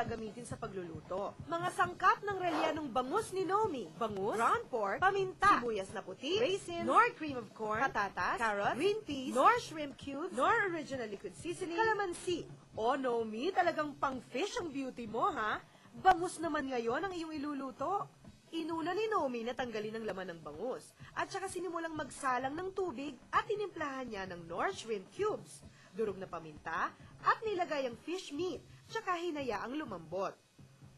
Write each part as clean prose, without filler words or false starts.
gagamitin sa pagluluto. Mga sangkap ng relyanong bangus ni Nomi: bangus, ground pork, paminta, sibuyas na puti, raisins, nor cream of corn, patatas, carrots, green peas, nor shrimp cubes, nor original liquid seasoning, calamansi. O Nomi, talagang pang-fish ang beauty mo, ha? Bangus naman ngayon ang iyong iluluto. Inuna ni Nomi na tanggalin ang laman ng bangus at saka sinimulang magsalang ng tubig at tinimplahan niya ng nor shrimp cubes, durog na paminta at nilagay ang fish meat, tsaka hinayaang lumambot.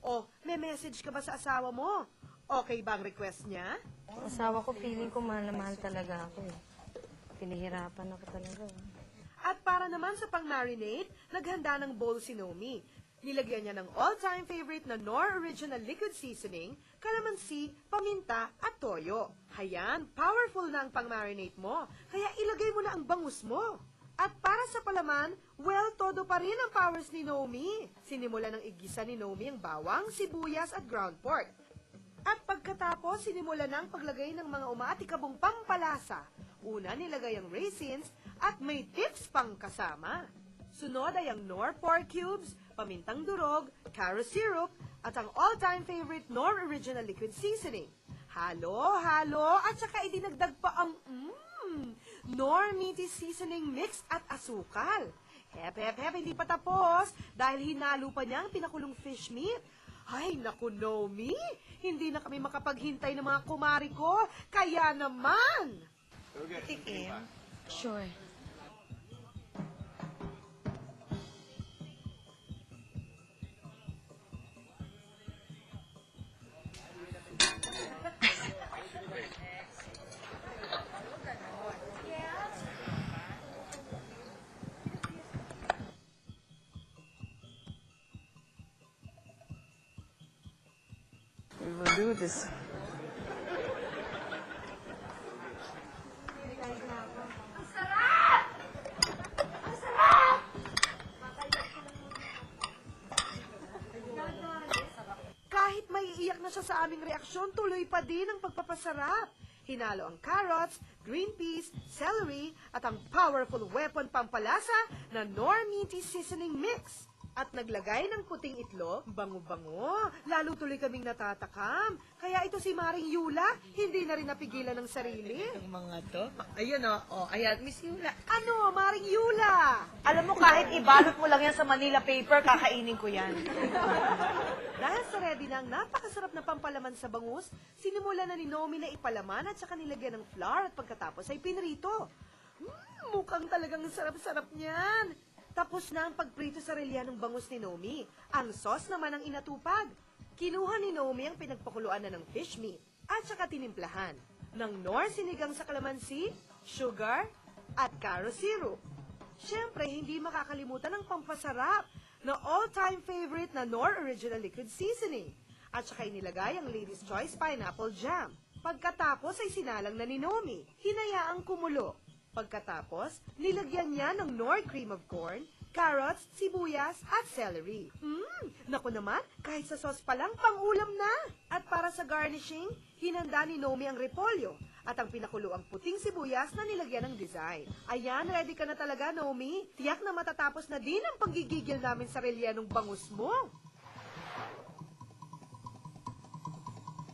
O, may message ka ba sa asawa mo? Okay ba ang request niya? Asawa ko, feeling ko mahal na mahal talaga ako eh. Pinahirapan ako talaga. At para naman sa pang-marinate, naghanda ng bowl si Nomi. Nilagyan niya ng all-time favorite na Nor Original Liquid Seasoning, calamansi, paminta, at toyo. Hayan, powerful na ang pang-marinate mo, kaya ilagay mo na ang bangus mo. At para sa palaman, well, todo pa rin ang powers ni Nomi. Sinimula ng igisa ni Nomi ang bawang, sibuyas at ground pork. At pagkatapos, sinimula ng paglagay ng mga umaatikabong pampalasa. Una, nilagay ang raisins at may tips pang kasama. Sunod ay ang Nor pork cubes, pamintang durog, carrot syrup, at ang all-time favorite Nor Original Liquid Seasoning. Halo, at saka idinagdag pa ang Nor Meaty Seasoning Mix at asukal. Hep, hindi pa tapos dahil hinalo pa niya ang pinakulong fish meat. Ay, naku, Nomi, hindi na kami makapaghintay ng mga kumari ko, kaya naman! Tikim? Sure. We will do this. Kahit may iiyak na siya sa aming reaksyon, tuloy pa din ang pagpapasarap. Hinalo ang carrots, green peas, celery, at ang powerful weapon pampalasa na Nor Meaty Seasoning Mix. At naglagay ng puting itlog, bango-bango. Lalo tuloy kaming natatakam. Kaya ito si Maring Yula, hindi na rin napigilan ng sarili. Ang mga to. Ayun o. Ayan, Miss Yula. Ano, Maring Yula? Alam mo, kahit ibalot mo lang yan sa Manila paper, kakainin ko yan. Dahil sa ready na ang napakasarap na pampalaman sa bangus, sinimula na ni Nomi na ipalaman at saka nilagyan ng flour at pagkatapos ay pinrito. Mukhang talagang sarap-sarap niyan. Tapos na ang pagprito sa relyanong bangus ni Nomi. Ang sauce naman ang inatupag. Kinuha ni Nomi ang pinagpakuluan na ng fish meat at saka tinimplahan ng Nor sinigang sa kalamansi, sugar, at carrot syrup. Siyempre, hindi makakalimutan ang pampasarap na all-time favorite na Nor Original Liquid Seasoning. At saka inilagay ang Lady's Choice Pineapple Jam. Pagkatapos ay sinalang na ni Nomi. Hinayaang kumulo. Pagkatapos, nilagyan niya ng Nor cream of corn, carrots, sibuyas, at celery. Naku naman, kahit sa sauce pa lang, pang-ulam na. At para sa garnishing, hinanda ni Nomi ang repolyo at ang pinakuloang puting sibuyas na nilagyan ng design. Ayan, ready ka na talaga, Nomi. Tiyak na matatapos na din ang panggigigil namin sa relyanong bangus mo.